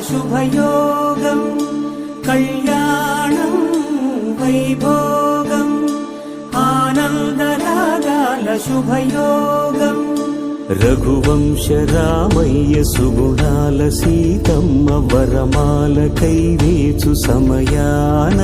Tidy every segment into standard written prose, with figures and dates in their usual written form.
శుభయోగం కళ్యాణం వైభోగం ఆనందరాగాల శుభయోగం రఘువంశ రామయ్య సుగుణాల సీతమ్మ వరమాల కైవేచు సమయాన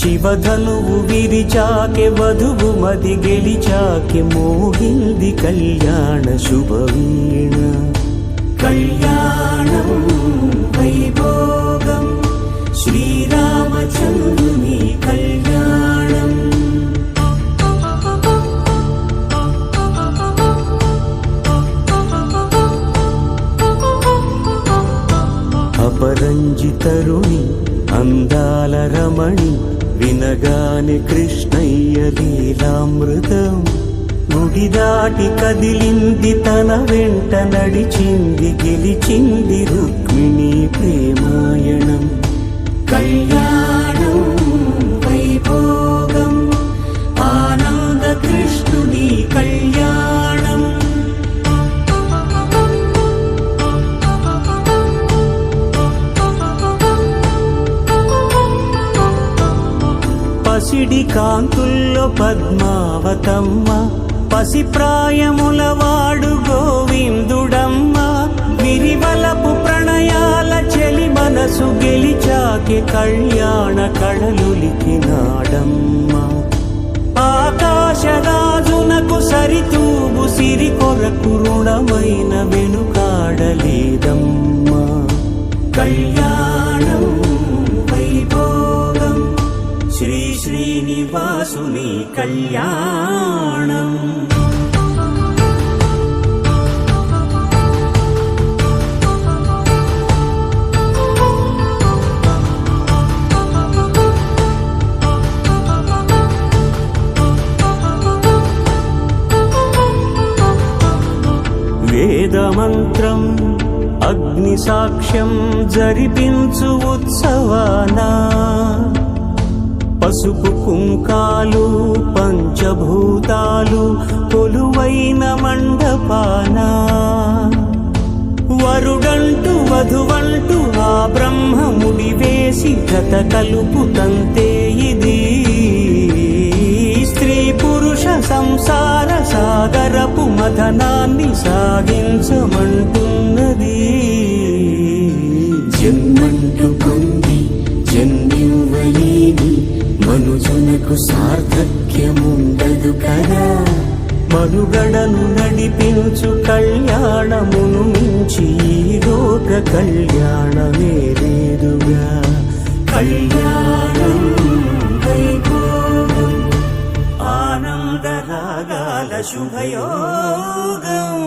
శివధనువు విరిచాకె వధువు మది గెలిచాకె మోగింది కళ్యాణ శుభవీణ కళ్యాణం వైభోగం శ్రీరామచంద్రుని కళ్యాణం అపరంజితరుణి అందాల రమణి వినగానే కృష్ణయ్య లీలామృతం గుడి దాటి కదిలింది తన వెంట నడిచింది గెలిచింది రుక్మిణి ప్రేమాయణం కళ్యాణం వైభోగం ఆనంద కృష్ణుని కళ్యాణం పసిడి కాంతుల్లో పద్మావతమ్మ పసిప్రాయముల వాడు గోవిందుడమ్మ విరివలపు ప్రణయాల చెలి మనసు గెలిచాకె కళ్యాణ కళలులికినాడమ్మ ఆకాశరాజునకు సరితూగు సిరి కొరకు రుణమైన వెనుకాడలేదమ్మ కళ్యాణం వైభోగం శ్రీ శ్రీనివాసుని కళ్యాణం వేదమంత్రం అగ్ని సాక్ష్యం జరిపించు ఉత్సవానా పసుపు కుంకాలు పంచభూతాలు కొలువైన మండపాన వరుడంటూ వధువంటూ ఆ బ్రహ్మముడి వేసి జత కలుపుతంతే ఇది స్త్రీ పురుష సంసార సాగరపు మథనాన్ని సాగించమంటున్నది జన్మంటూ పొంది జన్మివ్వలేని మనుజునకు సార్థక్యముండదు కదా మనుగడను నడిపించు కళ్యాణమును మించి ఈ లోక కళ్యాణమే లేదుగా కళ్యాణం వైభోగం ఆనందరాగాల శుభయోగం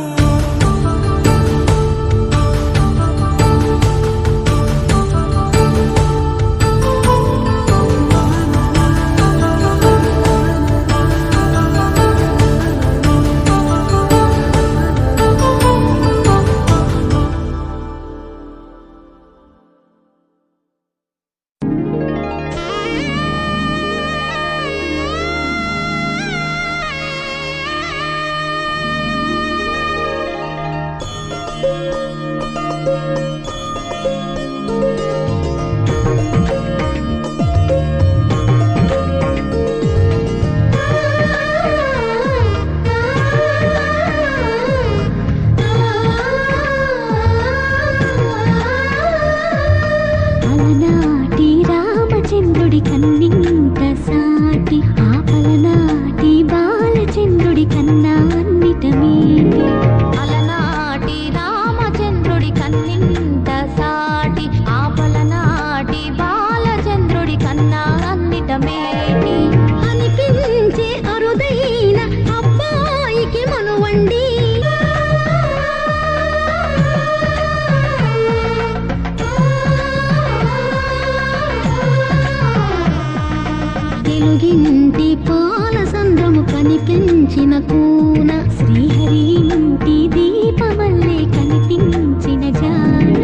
తెలుగింటి పాల సంద్రము కనిపించిన కూన శ్రీహరి ఇంటి దీపమల్లే కనిపించిన జాడ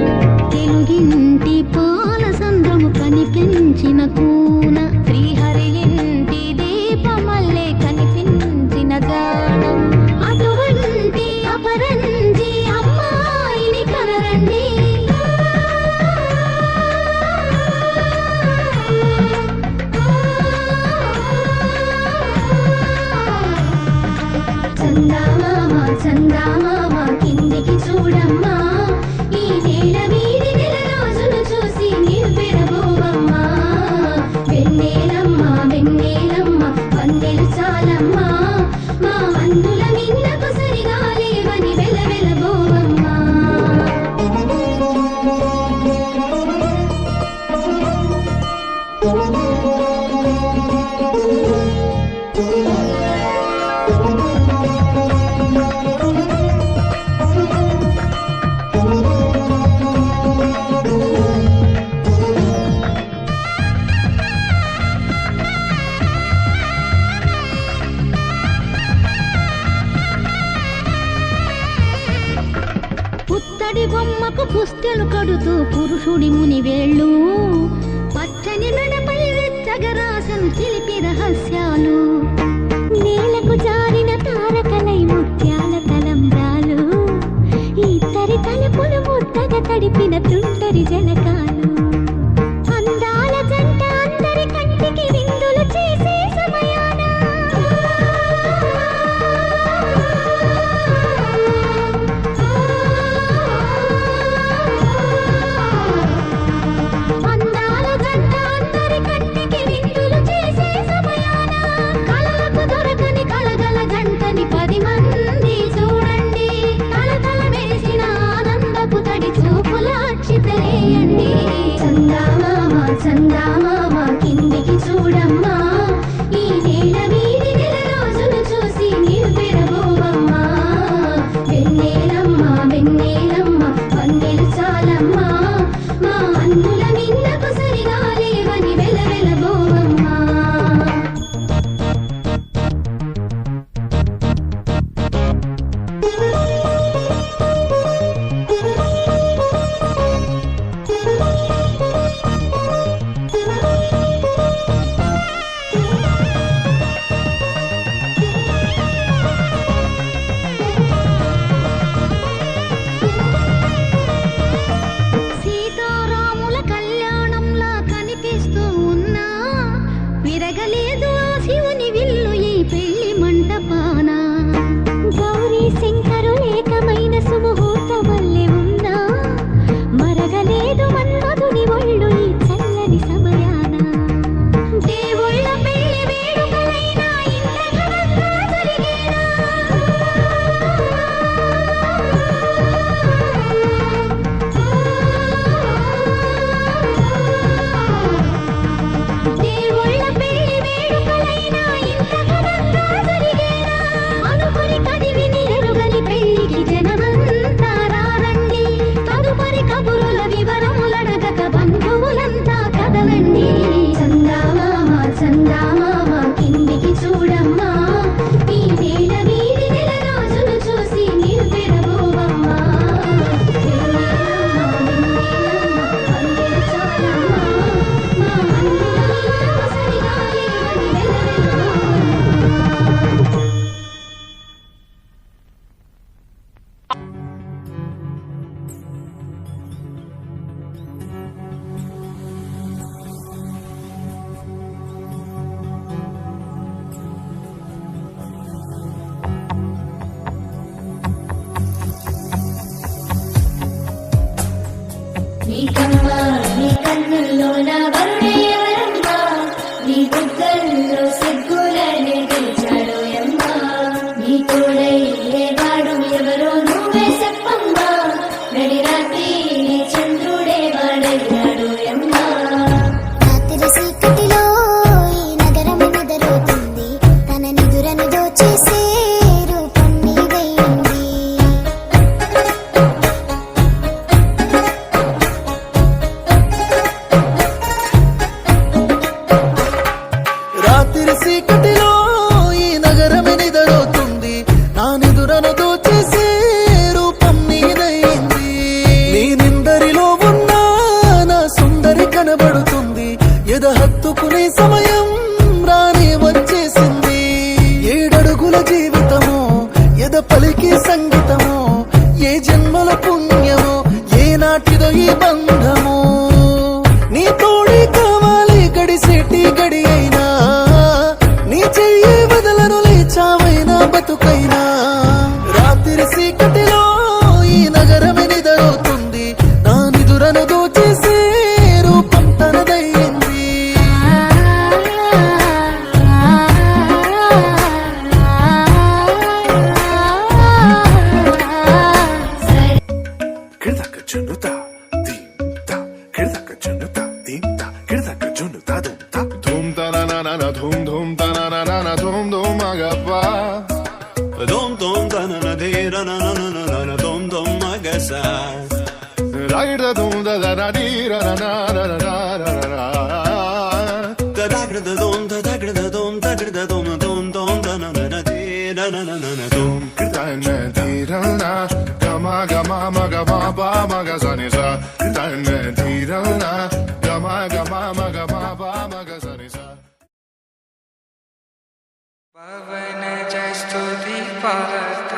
తెలుగింటి పాల సంద్రము కనిపించిన కూన శ్రీహరి ఇంటి దీపమల్లే కనిపించిన జాడ అటువంటి అపరంజి అమ్మాయిని కనరండి పుత్తడి బొమ్మకు పుస్తెలు కడుతూ పురుషుడి ముని వేళ్ళు పచ్చని మెడపై వెచ్చగరాసను చిలిపి రహస్యాలు నేలకు జారిన తారకలై ముత్యాల తలంబ్రాలు ఇద్దరి తలుపులు ముద్దగా తడిపిన తుంటరి జలకాలు అందాల జంట అందరి కంటికి విందులు చేసే సమయాన అందాల జంట అందరి కంటికి విందులు చేసే సమయాన కలలకు దొరకని కలగల జంటని 10 మంది చూడండి తలతల మెరిసిన ఆనందపు తడి చూపుల అక్షితలేయండి చందామామ చందామామ కిందికి చూడమ్మా ఈ నేల వీధి నెల రోజులు చూసి నివ్వెరబోవమ్మా వెన్నెలమ్మ వెన్నెలమ్మ వందెలు చాలమ్మా మా అన్నుల మిన్నకు సరిగా లేవని వెలవెలబోవమ్మా సీతారాముల కళ్యాణంలా కనిపిస్తూ ఉన్నా విరగలేదు ఆ శివుని విల్లు ఈ పెళ్లి మంటపాన గౌరీ శంకరులేకమైన సుముహూర్త వల్లే ఉన్నా మరగలేదు మన్మధుని ఒళ్ళు ఈ చల్లని సమయాన దేవుళ్ళ పెళ్లి వేడుకలైనా ఇంత ఘనంగా జరిగేనా దేవుళ్ళ పెళ్లి వేడుకలైనా ఇంత ఘనంగా జరిగేనా అనుకుని కదివిని ఎరుగని పెళ్లికి జనమంతా రారండి తదుపరి కబురుల వివరములడగక బంధువులంతా కదలండి చందామామ చందామామ కిందికి చూడమ్మా ఈ నేల వీధి నెల రోజులు చూసి నివ్వెరబోవమ్మా వెన్నెలమ్మ వెన్నెలమ్మ వందెలు చాలమ్మా మా అన్నుల మిన్నకు సరిగా లేవని వెలవెలబోవమ్మా నీకమ్మా నీ కన్నుల్లో నా వరుడే ఎవరమ్మా నీ బుగ్గల్లో సిగ్గులనే గెలిచాడోయమ్మా నీ తోడై లేవాడు ఎవరో నువ్వే చెప్పమ్మా నడి రాత్రి నీ చంద్రుడే వాడయ్యాడోయమ్మా రాత్రి చీకటిలో ఈ నగరం నిద్రపోతుంది తన నిదురను దోచేసే రూపం నీదైంది రాత్రి చీకటిలో ఈ నగరమే నిదరోతుంది నా నిదురను దోచేసే రూపం నీదైంది నీ నిందరిలో ఉన్న నా సుందరి కనబడుతుంది ఎద హత్తుకునే సమయం రాని వచ్చేసింది 7 అడుగుల జీవితము ఎద పలికి సంగీతము ఏ జన్మల పుణ్యమో ఏ నాటిదో ఈ బంధము నీ తోడే కావాలి గడిసేటి గడి అయినా నీ చెయ్యి వదలను లేచావైనా బతుకైనా రాత్రి చీకటిలో ఈ నగరమే నిదరోతుంది నా నిదురను దోచేసే రూపం తనదయ్యింది కిడదక జున్నుతా దీంతా కిడదక జున్నుతా దీంతా కిడదక జున్నుతా దుం పవన జస్తుతి పాత్ర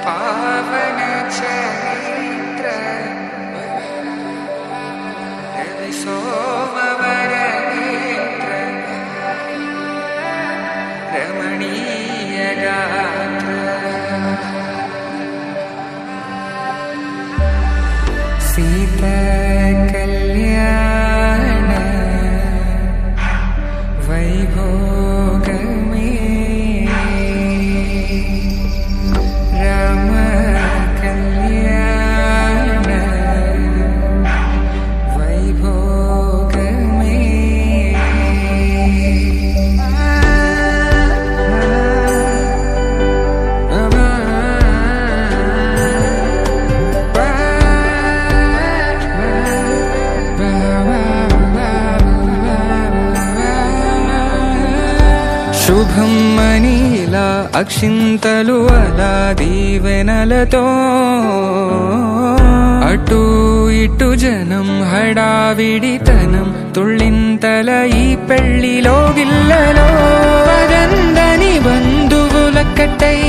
పావన చరిత్ర రవి సోమవర నేత్ర రమణీయ గాత్ర సీత కళ్యాణ వైభోగమే రామ కళ్యాణ వైభోగమే శుభం మనీలా అక్షింతలు అలా దీవెనలతో అటు ఇటు జనం హడావిడితనం తుళ్ళింతల ఈ పెళ్లిలో గిల్లలో పదందని బంధువుల కట్టై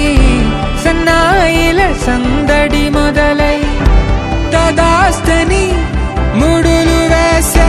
సన్నాయిల సందడి మొదలై తదాస్తని ముడులు వేసే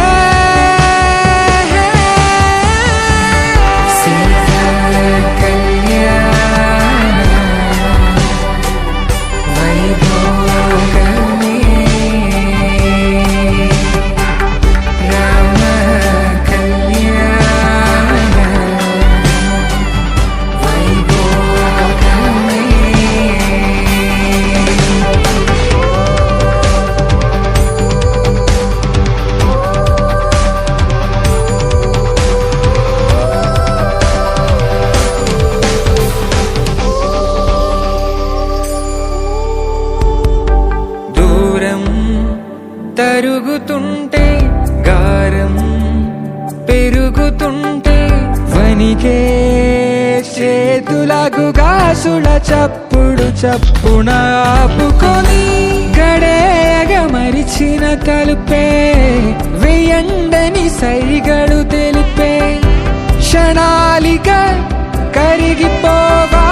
తరుగుతుంటే గారం పెరుగుతుంటే వనికే చేతులకు గాసుల చప్పుడు చప్పున ఆపుకొని గడేయగ మరిచిన తలుపే వేయండని సైగడు తెలిపే క్షణాలిక కరిగిపోవా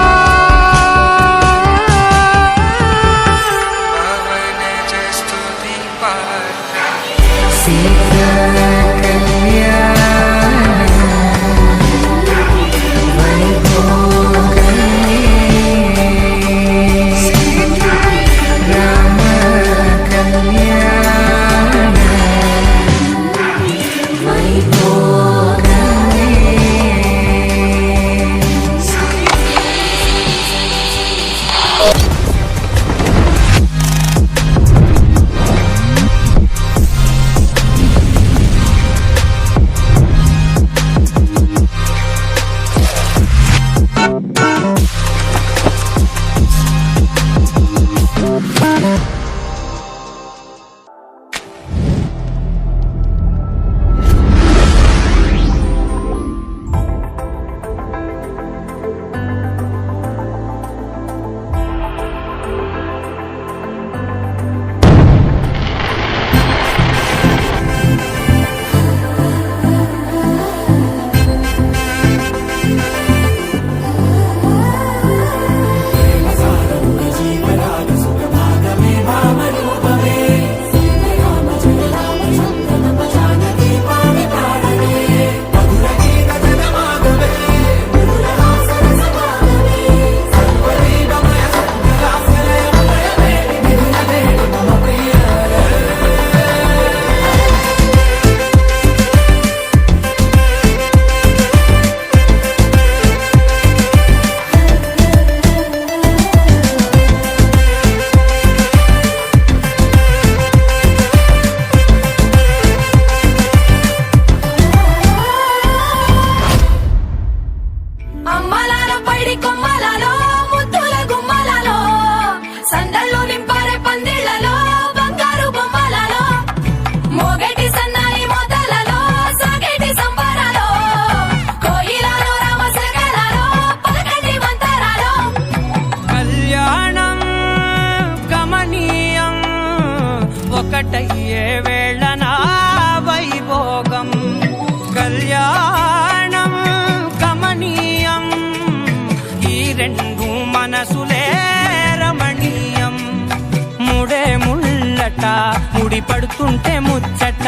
చూస్తుంటే ముచ్చట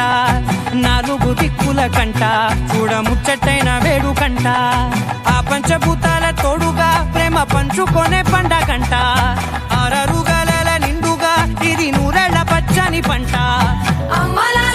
నాలుగు దిక్కుల కంట చూడ ముచ్చటైన వేడుకంట ఆ పంచభూతాల తోడుగా ప్రేమ పంచుకొనే పండగంట ఆరరుగల నిండుగా ఇది నూరెళ్ళ పచ్చని పంట అమ్మలా